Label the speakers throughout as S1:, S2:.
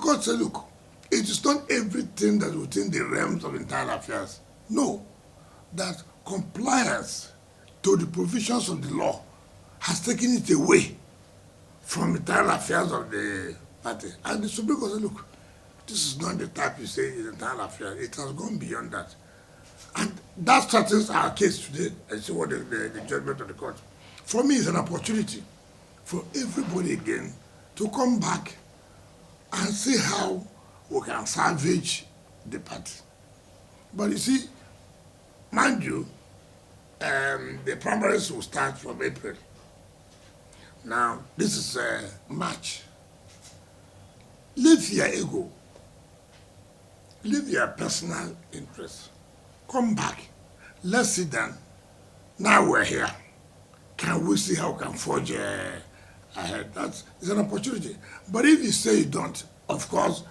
S1: court said, look, it is not everything that is within the realms of internal affairs. No, that compliance to the provisions of the law has taken it away from internal affairs of the party. And the Supreme Court said, look, this is not the type you say is internal affairs. It has gone beyond that. And that strengthens our case today, and see what the judgment of the court. For me, it's an opportunity for everybody again to come back and see how we can salvage the party. But you see, mind you, the primaries will start from April. Now, this is March. Leave your ego. Leave your personal interest. Come back. Let's sit down. Now we're here. Can we see how we can forge ahead? It's an opportunity. But if you say you don't, of course,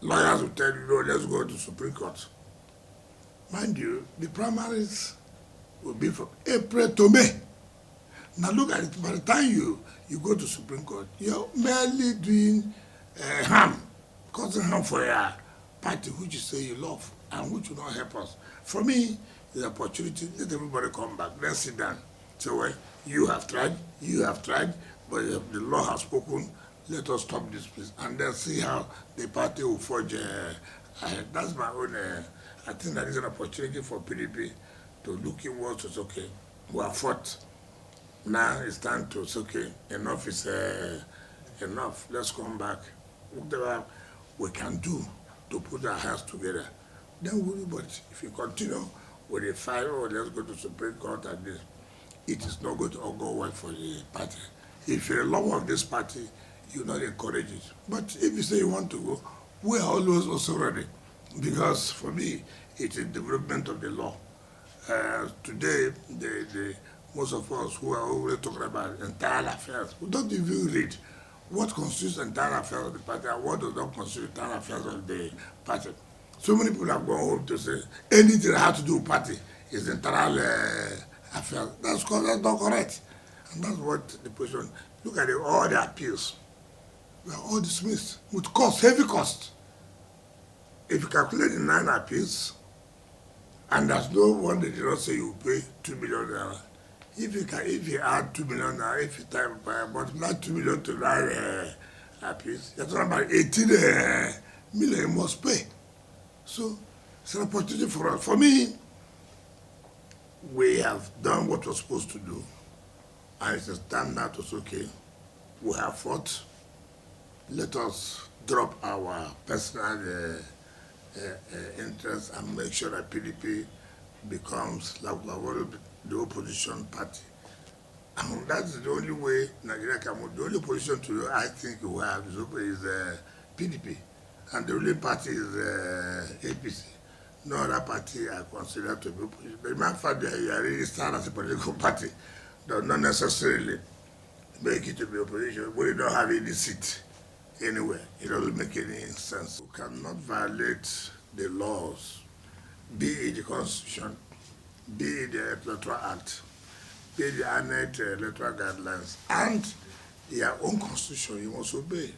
S1: lawyers will tell you, no, let's go to Supreme Court. Mind you, the primaries will be from April to May. Now look at it, by the time you go to Supreme Court, you're merely doing harm, causing harm for your party, which you say you love, and which will not help us. For me, it's an opportunity. Let everybody come back. Let's sit down. So, well, you have tried, but the law has spoken. Let us stop this, please, and then see how the party will forge ahead. That's my own. I think that is an opportunity for PDP to look inwards to say, okay, we have fought. Now it's time to say, okay, enough is enough. Let's come back. Whatever we can do to put our hands together. Then we'll, but if you continue with a fight, or let's go to Supreme Court and this, it is not going to all go well for the party. If you're a lover of this party, you not encourage it. But if you say you want to go, we are always also ready. Because for me, it's a development of the law. Today, most of us who are always talking about internal affairs, we don't even read what constitutes internal affairs of the party and what does not constitute internal affairs of the party. So many people have gone home to say anything that has to do with party is internal affairs. That's not correct. And that's what the position. Look at all the appeals. They are all dismissed with cost, heavy cost. If you calculate the 9 appeals, and there's no one that did not say you pay $2 million. If you add $2 million, if you time multiply $2 million to 9 appeals, you're talking about 18 million you must pay. So it's an opportunity for us. For me, we have done what we're supposed to do, and it's a time now to say, okay, we have fought. Let us drop our personal interest and make sure that PDP becomes like the opposition party. And that's the only way Nigeria can move. The only opposition to I think we have is PDP, and the ruling party is APC. No other party are considered to be opposition. But in my fact, you are really stand as a political party, does not necessarily make it to be opposition. We don't have any seat anywhere. It doesn't make any sense. We cannot violate the laws, be it the Constitution, be it the Electoral Act, be it the Annexed Electoral Guidelines, and your own Constitution you must obey.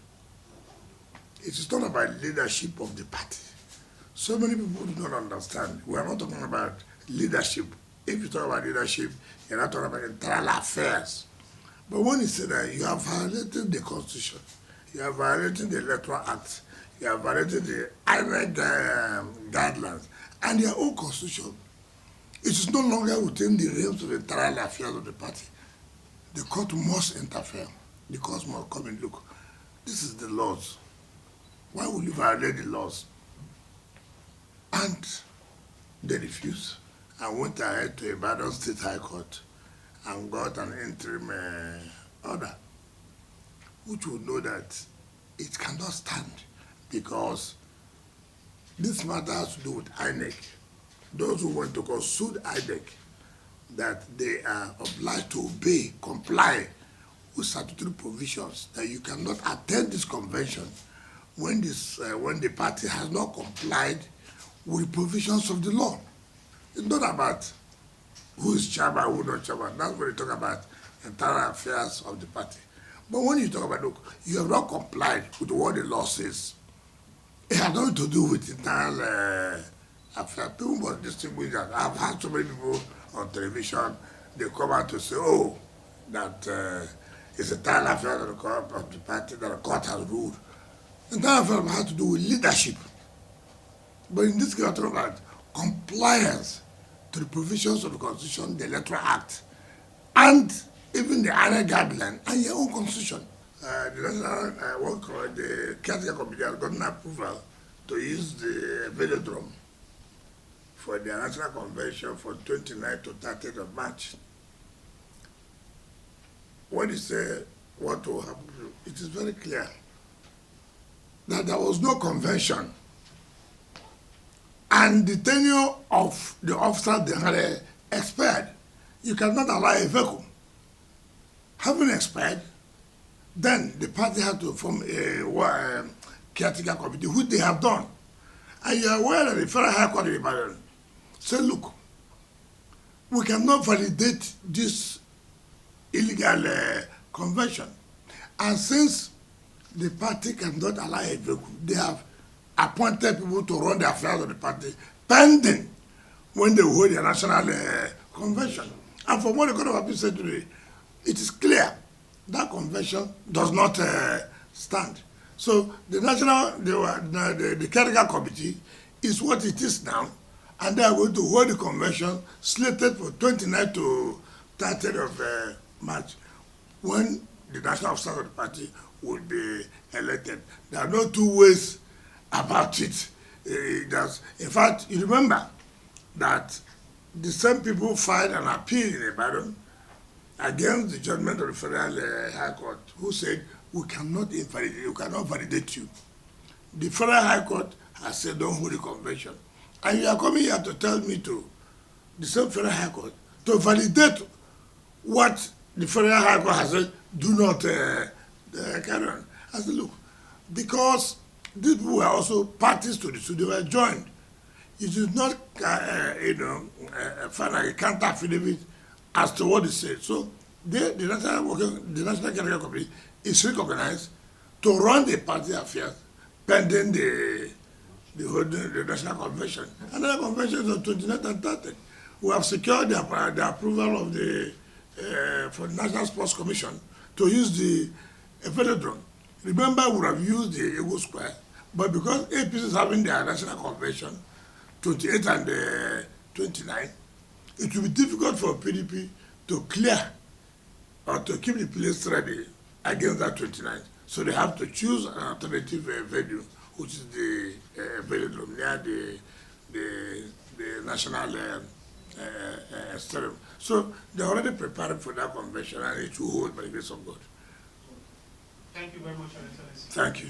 S1: It is not about leadership of the party. So many people do not understand. We are not talking about leadership. If you talk about leadership, you're not talking about internal affairs. But when you say that, you are violating the Constitution, you are violating the Electoral Act, you are violating the Annexed Guidelines, and your own Constitution. It is no longer within the realms of the internal affairs of the party. The court must interfere. The court must come and look. This is the laws. Why would you violate the laws? And they refused and went ahead to Ibadan State High Court and got an interim order, which would know that it cannot stand because this matter has to do with INEC. Those who want to consult INEC, that they are obliged to obey, comply with statutory provisions, that you cannot attend this convention when the party has not complied with the provisions of the law. It's not about who is chairman, who is not chairman. That's when you talk about internal affairs of the party. But when you talk about, look, you have not complied with what the law says, It had nothing to do with internal affairs. People must distinguish that. I've had so many people on television, they come out to say, oh, that it's internal affairs of the party that the court has ruled. Internal affairs has to do with leadership. But in this case, I'm talking about compliance to the provisions of the Constitution, the Electoral Act, and even the other guideline and your own constitution. The national the caretaker committee has gotten approval to use the velodrome for the national convention for 29th to 30th of March. When you say what will happen, it is very clear that there was no convention and the tenure of the officer they had expired. You cannot allow a vacuum. Having expired, then the party had to form a caretaker committee, which they have done. And you are aware that the Federal High Court in Ibadan said, look, we cannot validate this illegal convention. And since the party cannot allow a vacuum, they have appointed people to run the affairs of the party pending when they hold their national convention. And from what the Court of Appeal said today, it is clear that convention does not stand. So the the caretaker committee is what it is now, and they are going to hold the convention slated for 29th to 30th of March, when the national officers of the party will be elected. There are no two ways about it. In fact, you remember that the same people filed an appeal in Ibadan against the judgment of the Federal High Court, who said, we cannot validate you. The Federal High Court has said, don't hold the convention. And you are coming here to tell me the same Federal High Court, to validate what the Federal High Court has said, do not carry on. I said, look, because these people were also parties to the suit, they were joined. You should not, find a counter affidavit as to what they said. So the National Caretaker Committee is recognized to run the party affairs pending the National Convention. And the convention is on 29th and 30th. We have secured the approval of for the National Sports Commission to use the velodrome. Remember, we would have used the Eagle Square, but because APC is having their National Convention, 28 and 29, it will be difficult for PDP to clear or to keep the place ready against that 29. So they have to choose an alternative venue, which is the velodrome near the National Stadium. So they're already preparing for that convention, and it will hold by the grace of God.
S2: Thank you very much, Your Excellency.
S1: Thank you.